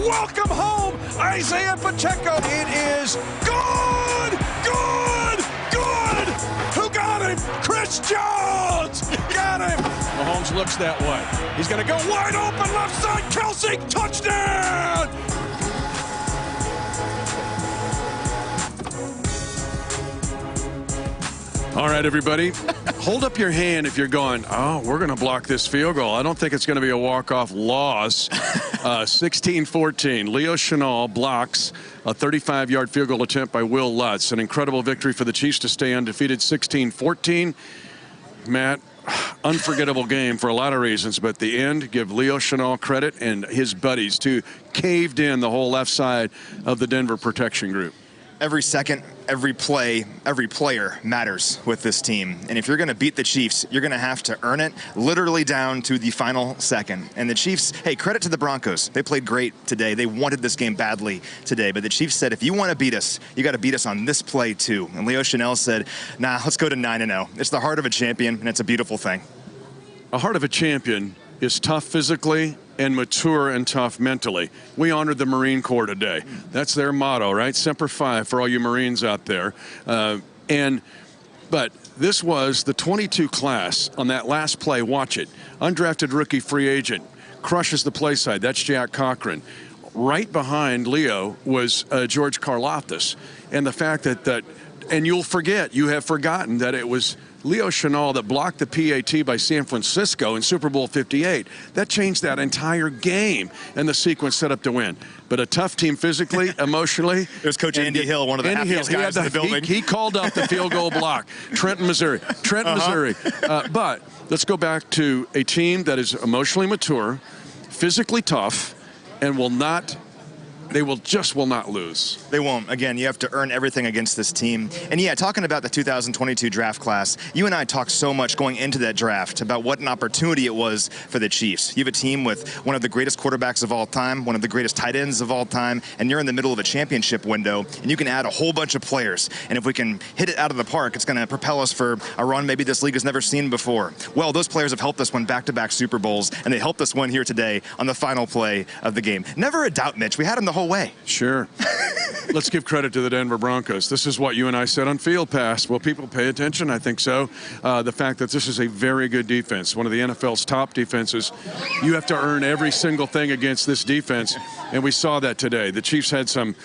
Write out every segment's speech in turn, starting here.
Welcome home, Isaiah Pacheco. It is good, good, good. Who got him? Chris Jones got him. Mahomes looks that way. He's going to go wide open left side. Kelsey, touchdown. All right, everybody, hold up your hand if you're going, oh, we're going to block this field goal. I don't think it's going to be a walk-off loss. 16-14. Leo Chenal blocks a 35-yard field goal attempt by Will Lutz. An incredible victory for the Chiefs to stay undefeated, 16-14. Matt, unforgettable game for a lot of reasons, but at the end, give Leo Chenal credit and his buddies too caved in the whole left side of the Denver protection group. Every second, every play, every player matters with this team. And if you're going to beat the Chiefs, you're going to have to earn it literally down to the final second. And the Chiefs, hey, credit to the Broncos. They played great today. They wanted this game badly today. But the Chiefs said, if you want to beat us, you got to beat us on this play too. And Leo Chenal said, nah, let's go to 9-0. It's the heart of a champion, and it's a beautiful thing. A heart of a champion is tough physically and mature and tough mentally. We honored the Marine Corps today. That's their motto, right? Semper Fi for all you Marines out there. But this was the 22 class on that last play. Watch it. Undrafted rookie free agent crushes the play side. That's Jack Cochran. Right behind Leo was George Karlaftis. And the fact that and you have forgotten that it was Leo Chenal that blocked the PAT by San Francisco in Super Bowl 58. That changed that entire game and the sequence set up to win. But a tough team physically, emotionally. There's Coach Andy Hill, one of the happiest guys in the building. He called out the field goal block. Trenton, Missouri. Missouri. But let's go back to a team that is emotionally mature, physically tough, and will not lose. They won't. Again, you have to earn everything against this team. And yeah, talking about the 2022 draft class, you and I talked so much going into that draft about what an opportunity it was for the Chiefs. You have a team with one of the greatest quarterbacks of all time, one of the greatest tight ends of all time, and you're in the middle of a championship window, and you can add a whole bunch of players. And if we can hit it out of the park, it's going to propel us for a run maybe this league has never seen before. Well, those players have helped us win back-to-back Super Bowls, and they helped us win here today on the final play of the game. Never a doubt, Mitch. We had them the whole way. Sure. Let's give credit to the Denver Broncos. This is what you and I said on Field Pass. Will people pay attention? I think so. The fact that this is a very good defense, one of the NFL's top defenses. You have to earn every single thing against this defense, and we saw that today. The Chiefs had some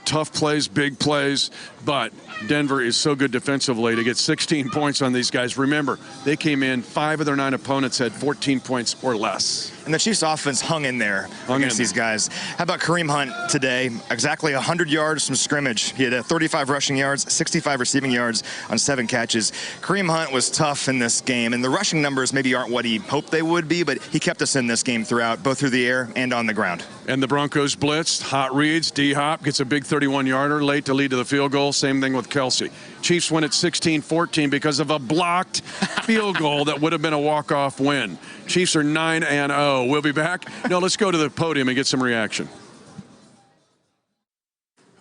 tough plays, big plays, but Denver is so good defensively to get 16 points on these guys. Remember, they came in, 5 of their 9 opponents had 14 points or less. And the Chiefs offense hung in there against these guys. How about Kareem Hunt today? Exactly 100 yards from scrimmage. He had 35 rushing yards, 65 receiving yards on 7 catches. Kareem Hunt was tough in this game, and the rushing numbers maybe aren't what he hoped they would be, but he kept us in this game throughout, both through the air and on the ground. And the Broncos blitzed. Hot reads. D-Hop gets a big 31-yarder late to lead to the field goal. Same thing with Kelsey. Chiefs win at 16-14 because of a blocked field goal that would have been a walk-off win. Chiefs are 9-0. We'll be back. No, let's go to the podium and get some reaction.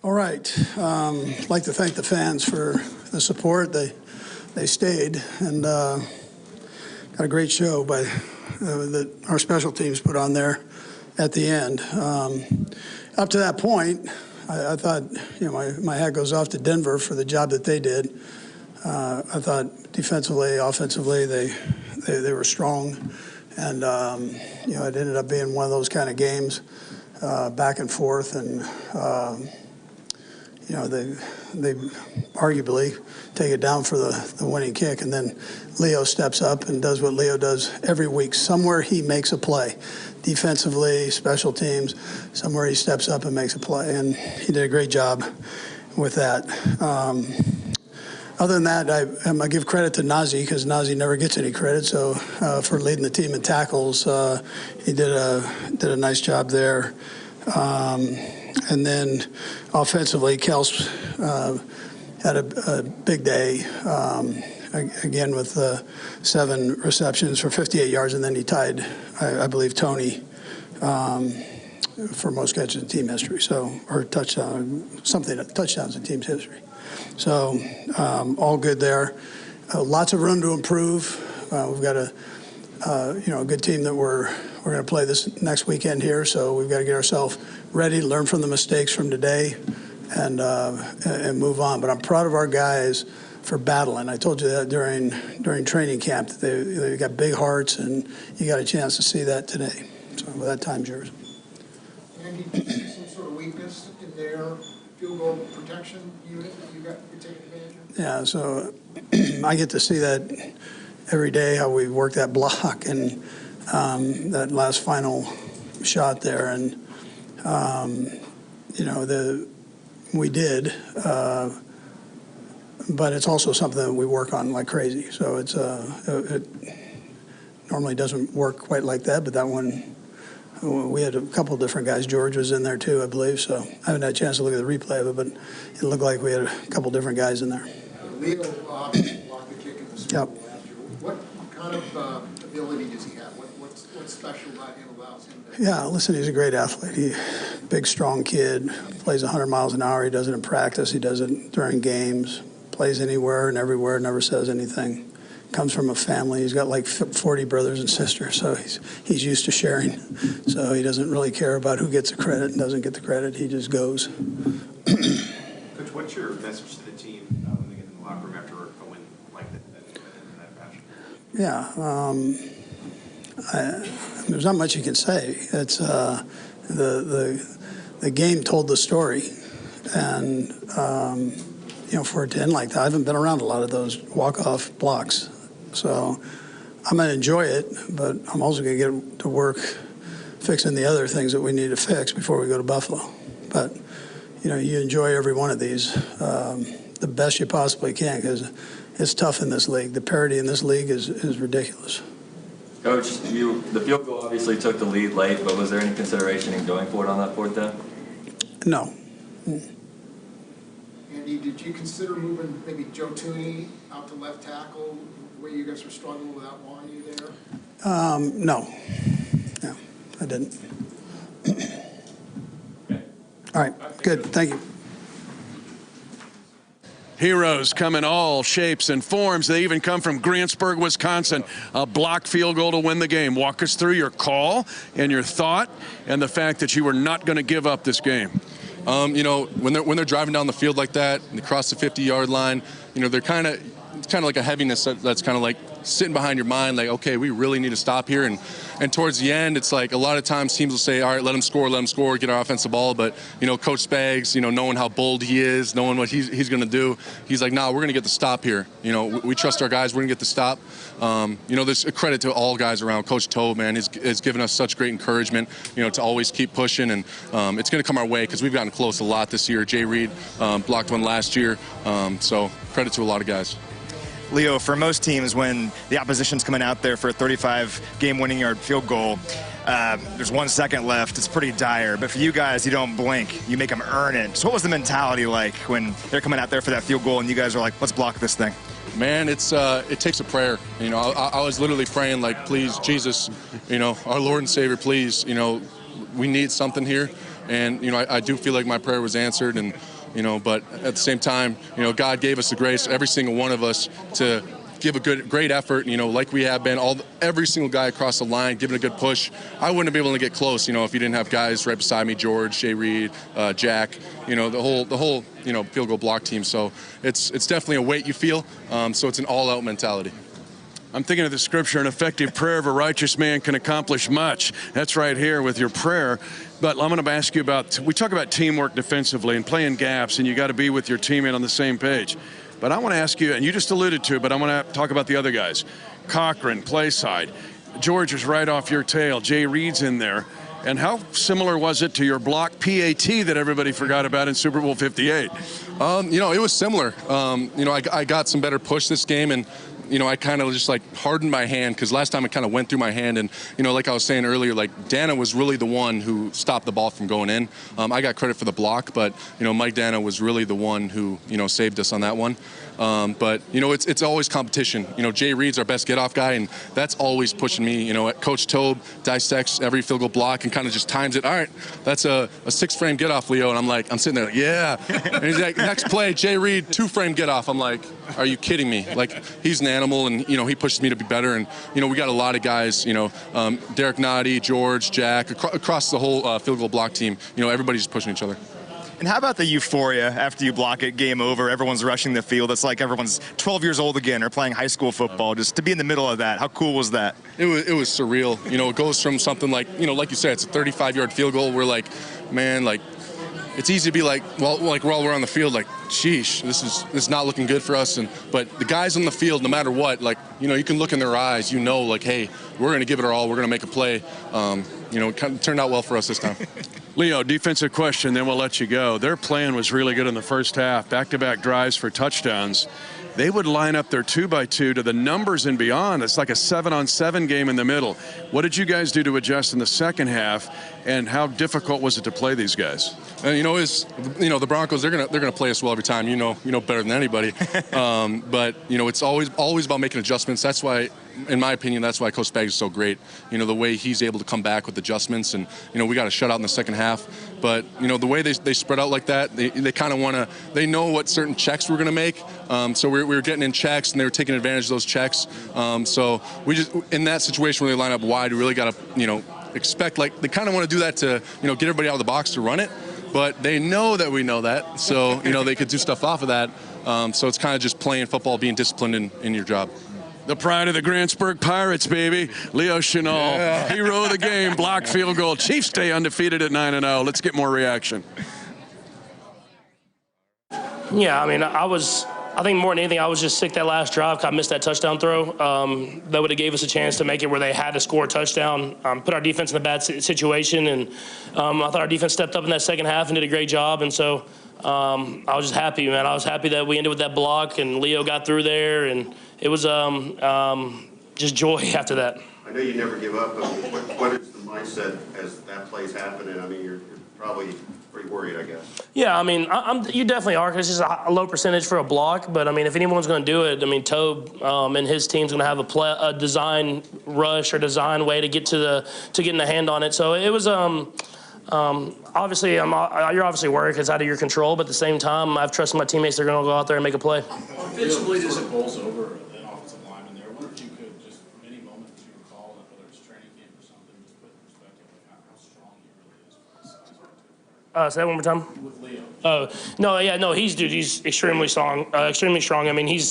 All right. I'd like to thank the fans for the support. They stayed and got a great show by that our special teams put on there at the end. Up to that point, I thought, my hat goes off to Denver for the job that they did. I thought defensively, offensively, they were strong, and it ended up being one of those kind of games, back and forth, and they arguably take it down for the winning kick, and then Leo steps up and does what Leo does every week. Somewhere he makes a play. Defensively, special teams, somewhere he steps up and makes a play, and he did a great job with that. Other than that, I'm going to give credit to Najee, because Najee never gets any credit, so for leading the team in tackles, he did a nice job there. And then offensively, Kels had a big day, again with 7 receptions for 58 yards, and then he tied, I believe, Tony for most catches in team history, or touchdowns in team's history. So all good there. Lots of room to improve. We've got a good team that we're we're going to play this next weekend here, so we've got to get ourselves ready, learn from the mistakes from today, and move on. But I'm proud of our guys for battling. I told you that during training camp. They got big hearts, and you got a chance to see that today. So with that, time's yours. Andy, do you see some sort of weakness in their field goal protection unit that you're taking advantage of? Yeah, so I get to see that every day, how we work that block and that last final shot there. And, you know, we did, but it's also something that we work on like crazy. So it's it normally doesn't work quite like that, but that one, we had a couple different guys. George was in there too, I believe. So I haven't had a chance to look at the replay of it, but it looked like we had a couple different guys in there. Leo blocked the kick in the Super Bowl last year. What kind of ability does he have? What's special about him allows him to? Yeah, listen, he's a great athlete. Big, strong kid, plays 100 miles an hour. He does it in practice. He does it during games, plays anywhere and everywhere, never says anything. Comes from a family. He's got like 40 brothers and sisters, so he's used to sharing. So he doesn't really care about who gets the credit and doesn't get the credit. He just goes. Coach, what's your message to the team when they get in the locker room after a win like that in that fashion? Yeah, there's not much you can say. It's the game told the story, and you know, for it to end like that, I haven't been around a lot of those walk-off blocks, so I'm going to enjoy it, but I'm also going to get to work fixing the other things that we need to fix before we go to Buffalo. But you know, you enjoy every one of these the best you possibly can, because it's tough in this league. The parity in this league is ridiculous. Coach, the field goal obviously took the lead late, but was there any consideration in going for it on that fourth down? No. Andy, did you consider moving maybe Joe Tooney out to left tackle, where you guys were struggling without Wanyu there? No, I didn't. All right, good, thank you. Heroes come in all shapes and forms. They even come from Grantsburg, Wisconsin. A blocked field goal to win the game. Walk us through your call and your thought and the fact that you were not going to give up this game. You know, when they're driving down the field like that and they cross the 50-yard line, you know, it's kind of like a heaviness that's kind of like sitting behind your mind, like, okay, we really need to stop here. And towards the end, it's like a lot of times teams will say, all right, let him score, get our offensive ball. But, you know, Coach Spags, you know, knowing how bold he is, knowing what he's going to do, he's like, no, we're going to get the stop here. You know, we trust our guys. We're going to get the stop. You know, there's a credit to all guys around. Coach Tobe, man, has given us such great encouragement, you know, to always keep pushing. And it's going to come our way because we've gotten close a lot this year. Jay Reed blocked one last year. So credit to a lot of guys. Leo, for most teams, when the opposition's coming out there for a 35-game winning yard field goal, there's 1 second left. It's pretty dire. But for you guys, you don't blink. You make them earn it. So what was the mentality like when they're coming out there for that field goal and you guys are like, let's block this thing? Man, it takes a prayer. You know, I was literally praying, like, please, Jesus, you know, our Lord and Savior, please, you know, we need something here. And, you know, I do feel like my prayer was answered. And, you know, but at the same time, you know, God gave us the grace, every single one of us, to give a great effort, you know, like we have been, every single guy across the line, giving a good push. I wouldn't have been able to get close, you know, if you didn't have guys right beside me, George, Jay Reed, Jack, you know, the whole, you know, field goal block team. So it's definitely a weight you feel. So it's an all-out mentality. I'm thinking of the scripture, an effective prayer of a righteous man can accomplish much. That's right here with your prayer. But I'm going to ask you about, we talk about teamwork defensively and playing gaps, and you got to be with your teammate on the same page. But I want to ask you, and you just alluded to it, but I want to talk about the other guys. Cochran, play side. George is right off your tail. Jay Reed's in there. And how similar was it to your block PAT that everybody forgot about in Super Bowl 58? You know, it was similar. You know, I got some better push this game, and you know, I kind of just like hardened my hand because last time it kind of went through my hand. And, you know, like I was saying earlier, like Dana was really the one who stopped the ball from going in. I got credit for the block, but, you know, Mike Dana was really the one who, you know, saved us on that one. But, you know, it's always competition. You know, Jay Reed's our best get-off guy, and that's always pushing me. You know, Coach Tobe dissects every field goal block and kind of just times it. All right, that's a 6-frame get-off, Leo. And I'm sitting there like, yeah. And he's like, next play, Jay Reed, 2-frame get-off. I'm like, are you kidding me? Like, he's nasty. animal, and he pushes me to be better. And we got a lot of guys, Derek Noddy, George, Jack, across the whole field goal block team. Everybody's just pushing each other. And how about the euphoria after you block it, game over, everyone's rushing the field? It's like everyone's 12 years old again or playing high school football. Just to be in the middle of that, how cool was that? It was surreal. It goes from something like, like you said, it's a 35-yard field goal. We're like, man, like, it's easy to be like, well, like while we're on the field, like, sheesh, this is not looking good for us. But the guys on the field, no matter what, like, you can look in their eyes, like, hey, we're going to give it our all. We're going to make a play. It kind of turned out well for us this time. Leo, defensive question, then we'll let you go. Their plan was really good in the first half, back-to-back drives for touchdowns. They would line up their 2-by-2 to the numbers and beyond. It's like a 7-on-7 game in the middle. What did you guys do to adjust in the second half, and how difficult was it to play these guys? The Broncos, they're gonna play us well every time. You know better than anybody. But it's always about making adjustments. That's why, in my opinion, that's why Coach Spags is so great. The way he's able to come back with adjustments, and we got a shutout in the second half. But the way they spread out like that, they kind of they know what certain checks we're gonna make. So we were getting in checks, and they were taking advantage of those checks. So we just, in that situation where they line up wide, we really got to expect, like, they kind of want to do that to get everybody out of the box to run it. But they know that we know that, so they could do stuff off of that. So it's kind of just playing football, being disciplined in your job. The pride of the Grantsburg Pirates, baby. Leo Chenal, hero of the game, blocked field goal. Chiefs stay undefeated at 9-0. Let's get more reaction. Yeah, I think more than anything, I was just sick that last drive because I missed that touchdown throw. That would have gave us a chance to make it where they had to score a touchdown, put our defense in a bad situation. And I thought our defense stepped up in that second half and did a great job. And so I was just happy, man. I was happy that we ended with that block and Leo got through there. And it was just joy after that. I know you never give up, but what is the mindset as that play's happening? You're probably pretty worried, I guess. Yeah, you definitely are, because it's just a low percentage for a block. But if anyone's going to do it, Tobe and his team's going to have a design rush or design way to get getting a hand on it. So it was obviously you're obviously worried because it's out of your control. But at the same time, I've trusted my teammates; they're going to go out there and make a play. Offensively, does it bowls over an offensive lineman there? I wonder if you could just any moment that you recall, whether it's training camp or something, just put in perspective how strong he really is for his size. Say that one more time. With Leo. He's extremely strong. He's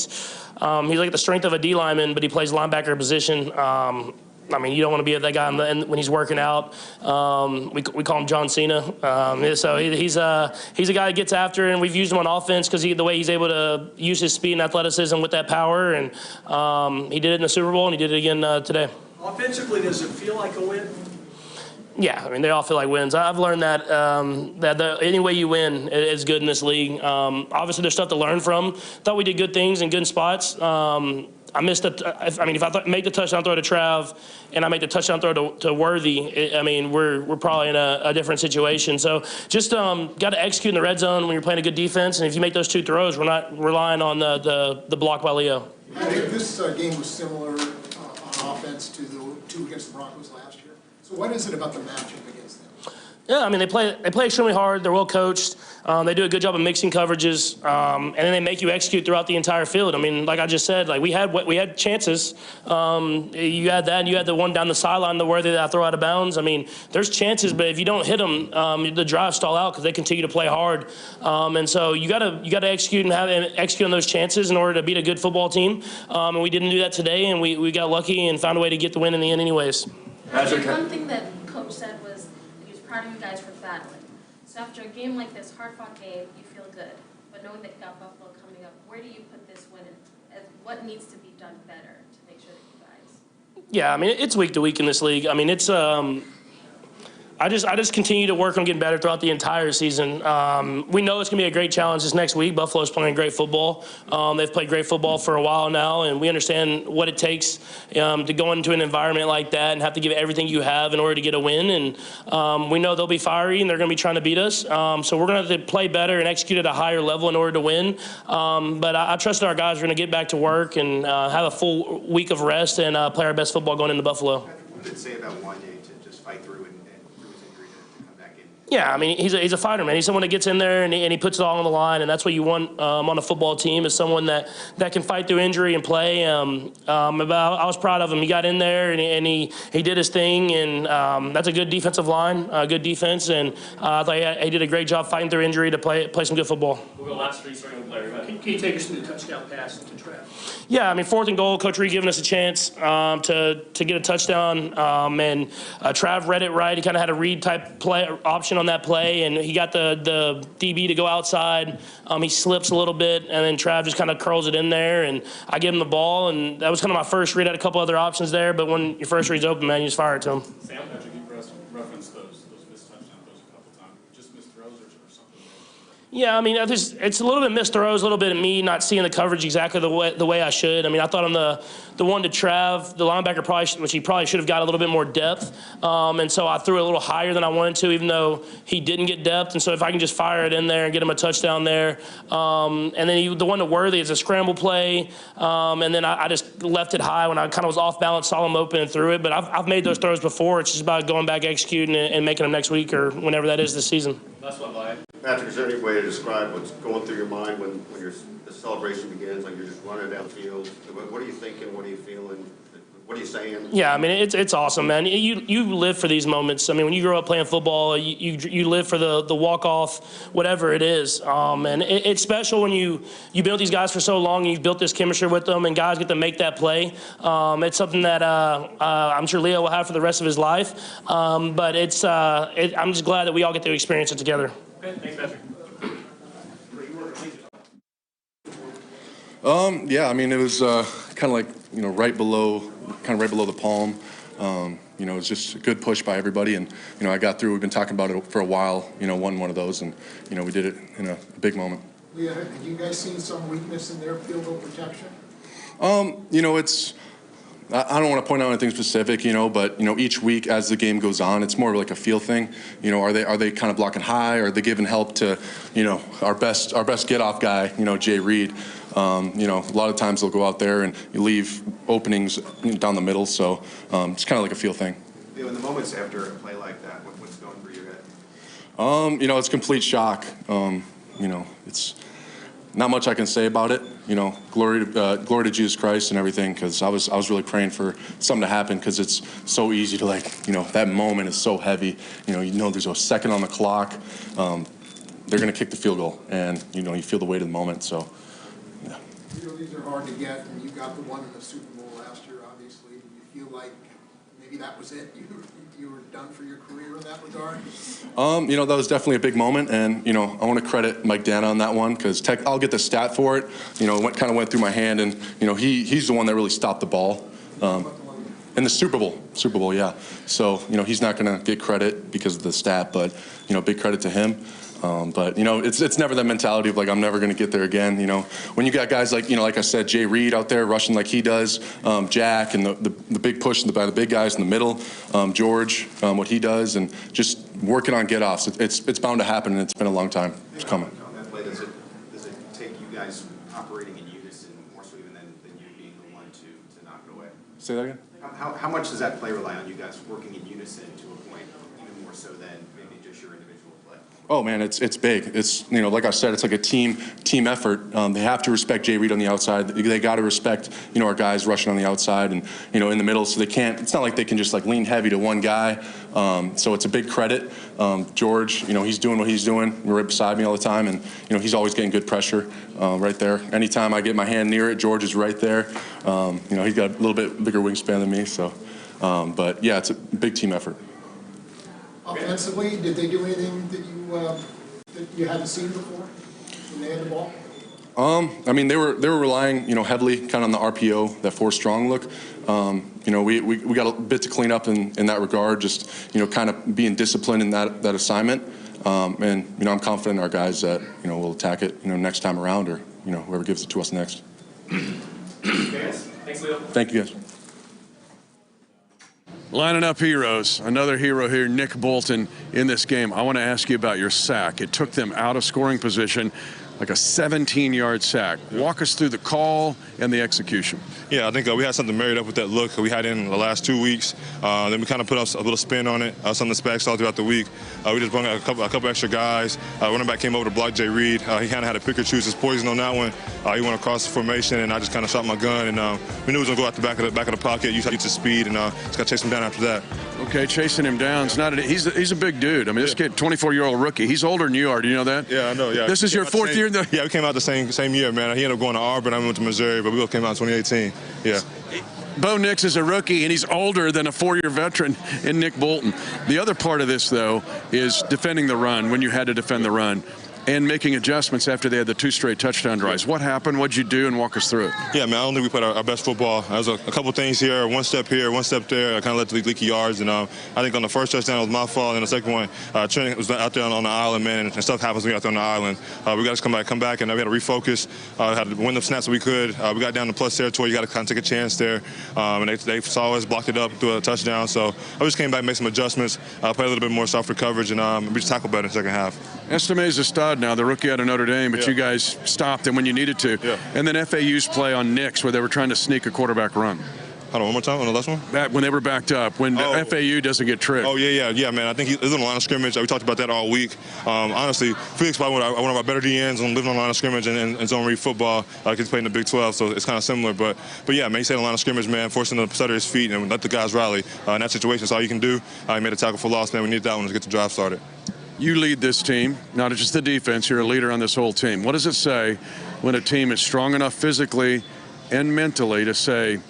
like the strength of a D lineman, but he plays linebacker position. You don't want to be that guy when he's working out. We call him John Cena. So he's a guy that gets after it, and we've used him on offense because the way he's able to use his speed and athleticism with that power. And he did it in the Super Bowl, and he did it again today. Offensively, does it feel like a win? Yeah, they all feel like wins. I've learned that any way you win is good in this league. Obviously, there's stuff to learn from. Thought we did good things in good spots. I missed if I make the touchdown throw to Trav and I make the touchdown throw to Worthy, we're probably in a different situation. So just got to execute in the red zone when you're playing a good defense. And if you make those two throws, we're not relying on the block by Leo. I think this game was similar on offense to the two against the Broncos last year. So what is it about the matchup against them? Yeah, they play extremely hard. They're well coached. They do a good job of mixing coverages, and then they make you execute throughout the entire field. Like I just said, we had chances. You had that, and you had the one down the sideline, the Worthy that I throw out of bounds. There's chances, but if you don't hit them, the drives stall out because they continue to play hard. And so you got to execute and execute on those chances in order to beat a good football team. And we didn't do that today, and we got lucky and found a way to get the win in the end, anyways. One thing that Coach said was he was proud of you guys for battling. So after a game like this, hard-fought game, you feel good. But knowing that you got Buffalo coming up, where do you put this win in? What needs to be done better to make sure that you guys? Yeah, it's week to week in this league. It's I just continue to work on getting better throughout the entire season. We know it's going to be a great challenge this next week. Buffalo's playing great football. They've played great football for a while now, and we understand what it takes to go into an environment like that and have to give everything you have in order to get a win. And we know they'll be fiery, and they're going to be trying to beat us. So we're going to have to play better and execute at a higher level in order to win. But I trust that our guys are going to get back to work and have a full week of rest and play our best football going into Buffalo. What did it say about Wanye to just fight through and through his injury to come back in? Yeah, I mean, he's a fighter, man. He's someone that gets in there and he puts it all on the line, and that's what you want on a football team, is someone that can fight through injury and play. I was proud of him. He got in there and he did his thing, and that's a good defensive line, good defense, and I thought he did a great job fighting through injury to play some good football. We'll go last three starting with Larry. Can you take us through the touchdown pass to Trav? Yeah, I mean, 4th and goal, Coach Reed giving us a chance to get a touchdown, and Trav read it right. He kind of had a read type play option on that play, and he got the DB to go outside. He slips a little bit, and then Trav just kind of curls it in there, and I give him the ball, and that was kind of my first read. I had a couple other options there, but when your first read's open, man, you just fire it to him. Sam, Patrick, you referenced those missed touchdown throws a couple times. Just missed throws or something? Yeah, I mean, it's a little bit missed throws, a little bit of me not seeing the coverage exactly the way I should. I mean, I thought on the one to Trav, the linebacker which he probably should have got a little bit more depth, and so I threw it a little higher than I wanted to, even though he didn't get depth. And so if I can just fire it in there and get him a touchdown there, and then the one to Worthy is a scramble play, and then I just left it high when I kind of was off balance, saw him open and threw it. But I've made those throws before. It's just about going back, executing, and making them next week or whenever that is this season. Last one, Larry. Patrick, is there any way to describe what's going through your mind when the celebration begins, like you're just running downfield? What are you thinking? What are you feeling? What are you saying? Yeah, I mean, it's awesome, man. You live for these moments. I mean, when you grow up playing football, you live for the walk-off, whatever it is. And it's special when you've been with these guys for so long and you've built this chemistry with them, and guys get to make that play. It's something that I'm sure Leo will have for the rest of his life. But I'm just glad that we all get to experience it together. Okay, thanks, Patrick. Yeah, I mean, it was kind of like, right below the palm. It was just a good push by everybody, and I got through. We've been talking about it for a while. Won one of those, and we did it in a big moment. Leah, have you guys seen some weakness in their field goal protection? It's. I don't want to point out anything specific, but each week as the game goes on, it's more like a feel thing. Are they kind of blocking high? Are they giving help to, our best get off guy, Jay Reed? A lot of times they'll go out there and you leave openings down the middle, so it's kind of like a feel thing. In the moments after a play like that, what's going through your head? It's complete shock. It's not much I can say about it. Glory to Jesus Christ and everything, because I was really praying for something to happen, because it's so easy to that moment is so heavy. There's a second on the clock. They're going to kick the field goal, and you feel the weight of the moment. So, yeah. These are hard to get, and you got the one in the Super Bowl last year. Obviously, do you feel like maybe that was it? You were done for your career in that regard? That was definitely a big moment, and I want to credit Mike Dana on that one, because I'll get the stat for it. Kind of went through my hand, and he's the one that really stopped the ball. In the Super Bowl, yeah. So he's not going to get credit because of the stat, but big credit to him. But it's never that mentality of I'm never going to get there again. When you got guys like I said, Jay Reed out there rushing like he does, Jack, and the big push by the big guys in the middle, George, what he does, and just working on get-offs. It's bound to happen, and it's been a long time. It's coming. On that play, does it take you guys operating in unison more so even than you being the one to knock it away? Say that again? How much does that play rely on you guys working in unison to a point, even more so than maybe just your individual play? Oh man, it's big. It's like I said, it's like a team effort. They have to respect Jay Reed on the outside. They got to respect our guys rushing on the outside and in the middle. So they can't. It's not like they can just lean heavy to one guy. So it's a big credit. George, he's doing what he's doing. We're right beside me all the time, and he's always getting good pressure right there. Anytime I get my hand near it, George is right there. He's got a little bit bigger wingspan than me. So, but yeah, it's a big team effort. Offensively, did they do anything that you hadn't seen before when they had the ball? I mean, they were relying, heavily kind of on the RPO, that 4 strong look. We got a bit to clean up in that regard, just, kind of being disciplined in that assignment. And, I'm confident in our guys that, we'll attack it, next time around, or, whoever gives it to us next. Thanks, Leo. Thank you, guys. Lining up heroes. Another hero here, Nick Bolton, in this game. I want to ask you about your sack. It took them out of scoring position. like a 17-yard sack. Walk us through the call and the execution. Yeah, I think we had something married up with that look we had in the last 2 weeks. Then we kind of put a little spin on it, some of the specs all throughout the week. We just brought a couple extra guys. Running back came over to block Jay Reed. He kind of had to pick or choose his poison on that one. He went across the formation, and I just kind of shot my gun. And we knew he was going to go out the back of the pocket, use his speed, and just got to chase him down after that. Okay, chasing him down. He's a big dude. I mean, this kid, 24-year-old rookie. He's older than you are. Do you know that? Yeah, I know. Yeah. This is your fourth year? Yeah, we came out the same year, man. He ended up going to Auburn. I went to Missouri, but we both came out in 2018. Yeah. Bo Nix is a rookie, and he's older than a 4-year veteran in Nick Bolton. The other part of this, though, is defending the run when you had to defend the run and making adjustments after they had the 2 straight touchdown drives. What happened? What'd you do? And walk us through it. Yeah, man, I don't think we played our best football. There was a couple things here, one step here, one step there. I kind of let the leaky yards. And I think on the first touchdown, it was my fault. And the second one, Trent was out there on the island, man, and stuff happens when you're out there on the island. We got to come back, and we had to refocus. Had to win the snaps that we could. We got down to plus territory. You got to kind of take a chance there. And they saw us, blocked it up, threw a touchdown. So I just came back, made some adjustments, played a little bit more softer coverage, and we just tackled better in the second half. Esteme's a stud now, the rookie out of Notre Dame, but you guys stopped him when you needed to. Yeah. And then FAU's play on Nix, where they were trying to sneak a quarterback run. Hold on, one more time on the last one? When they were backed up, when FAU doesn't get tricked. Oh, yeah, man. I think he was on the line of scrimmage. We talked about that all week. Honestly, Felix probably one of our better DNs on living on the line of scrimmage and zone read football. He's playing in the Big 12, so it's kind of similar. But yeah, man, he stayed on the line of scrimmage, man, forcing him to stutter his feet and let the guys rally. In that situation, that's all you can do. He made a tackle for loss, man. We needed that one to get the drive started. You lead this team, not just the defense. You're a leader on this whole team. What does it say when a team is strong enough physically and mentally to say,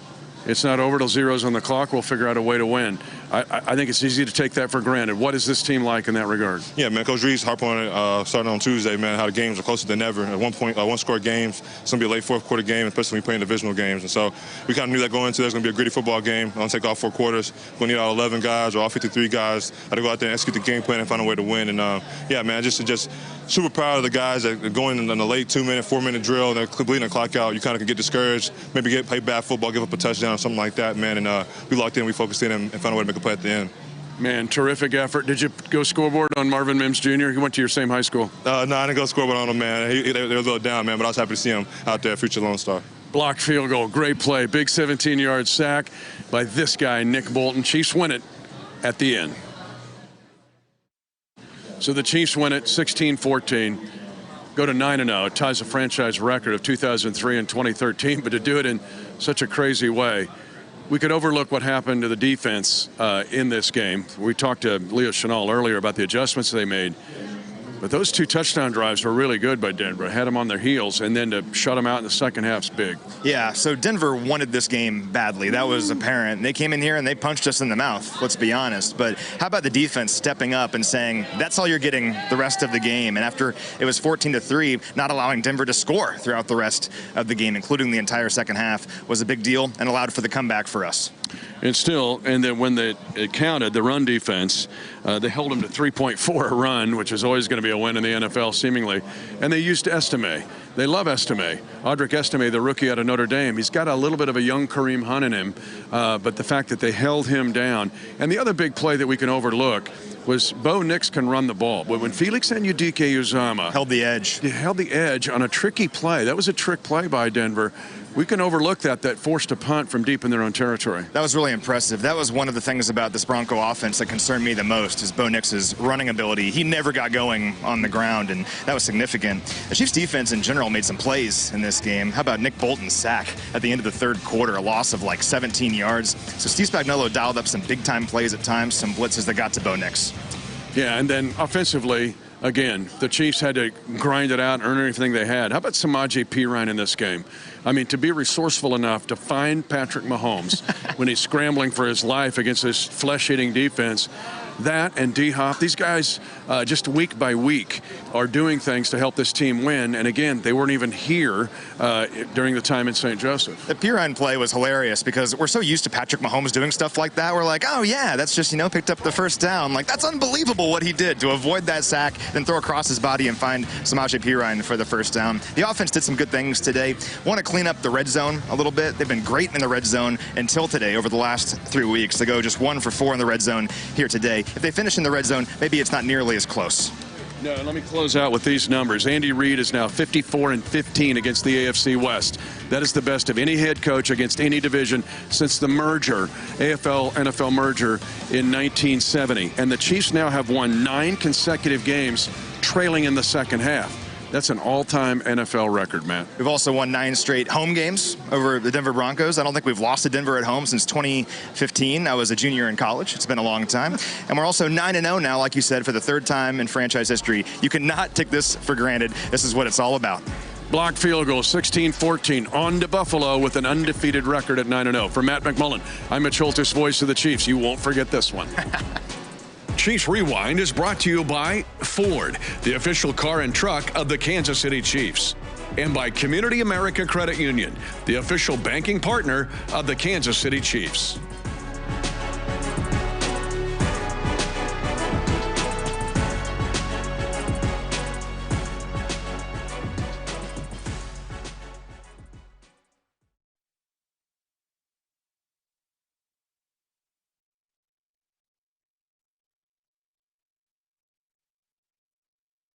it's not over till zero's on the clock, we'll figure out a way to win? I think it's easy to take that for granted. What is this team like in that regard? Yeah, man, Coach Reed's harped on it starting on Tuesday, man, how the games are closer than ever. At one-score games, it's going to be a late fourth-quarter game, especially when we play in divisional games. And so we kind of knew that going into there's going to be a gritty football game. It's going to take all 4 quarters. We're going to need all 11 guys or all 53 guys to go out there and execute the game plan and find a way to win. And, yeah, man, just super proud of the guys that are going in the late 2-minute, 4-minute drill, and they're bleeding the clock out. You kind of can get discouraged, maybe play bad football, give up a touchdown or something like that, man. And we locked in, we focused in, and found a way to make a play at the end. Man, terrific effort. Did you go scoreboard on Marvin Mims Jr.? He went to your same high school. No, I didn't go scoreboard on him, man. They were a little down, man, but I was happy to see him out there, future Lone Star. Blocked field goal, great play. Big 17-yard sack by this guy, Nick Bolton. Chiefs win it at the end. So the Chiefs win it 16-14. Go to 9-0. It ties a franchise record of 2003 and 2013, but to do it in such a crazy way. We could overlook what happened to the defense in this game. We talked to Leo Chenal earlier about the adjustments they made. But those 2 touchdown drives were really good by Denver. Had them on their heels, and then to shut them out in the second half's big. Yeah, so Denver wanted this game badly. That was apparent. They came in here and they punched us in the mouth, let's be honest. But how about the defense stepping up and saying, that's all you're getting the rest of the game? And after it was 14-3, not allowing Denver to score throughout the rest of the game, including the entire second half, was a big deal and allowed for the comeback for us. And then when it counted, the run defense, they held them to 3.4 a run, which is always going to be a win in the NFL, seemingly. And they used Estime. They love Estime. Audric Estime, the rookie out of Notre Dame. He's got a little bit of a young Kareem Hunt in him, but the fact that they held him down. And the other big play that we can overlook was Bo Nix can run the ball. But when Felix Anudike-Uzomah held the edge on a tricky play, that was a trick play by Denver. We can overlook that forced a punt from deep in their own territory. That was really impressive. That was one of the things about this Bronco offense that concerned me the most, is Bo Nix's running ability. He never got going on the ground, and that was significant. The Chiefs defense in general made some plays in this game. How about Nick Bolton's sack at the end of the third quarter, a loss of like 17 yards. So Steve Spagnuolo dialed up some big-time plays at times, some blitzes that got to Bo Nix. Yeah, and then offensively, again, the Chiefs had to grind it out and earn everything they had. How about Samaje Perine in this game? I mean, to be resourceful enough to find Patrick Mahomes when he's scrambling for his life against this flesh-eating defense. That and D-Hop, these guys just week by week are doing things to help this team win. And again, they weren't even here during the time in St. Joseph. The Perine play was hilarious because we're so used to Patrick Mahomes doing stuff like that. We're like, oh yeah, that's just, picked up the first down. Like, that's unbelievable what he did to avoid that sack, then throw across his body and find Samaje Perine for the first down. The offense did some good things today. Want to clean up the red zone a little bit. They've been great in the red zone until today over the last 3 weeks. They go just 1 for 4 in the red zone here today. If they finish in the red zone, maybe it's not nearly as close. No, let me close out with these numbers. Andy Reid is now 54-15 against the AFC West. That is the best of any head coach against any division since the merger, AFL-NFL merger in 1970. And the Chiefs now have won 9 consecutive games trailing in the second half. That's an all-time NFL record, Matt. We've also won 9 straight home games over the Denver Broncos. I don't think we've lost to Denver at home since 2015. I was a junior in college. It's been a long time. And we're also 9-0 now, like you said, for the 3rd time in franchise history. You cannot take this for granted. This is what it's all about. Blocked field goal, 16-14, on to Buffalo with an undefeated record at 9-0. For Matt McMullen, I'm Mitch Holthus, voice of the Chiefs. You won't forget this one. Chiefs Rewind is brought to you by Ford, the official car and truck of the Kansas City Chiefs, and by CommunityAmerica Credit Union, the official banking partner of the Kansas City Chiefs.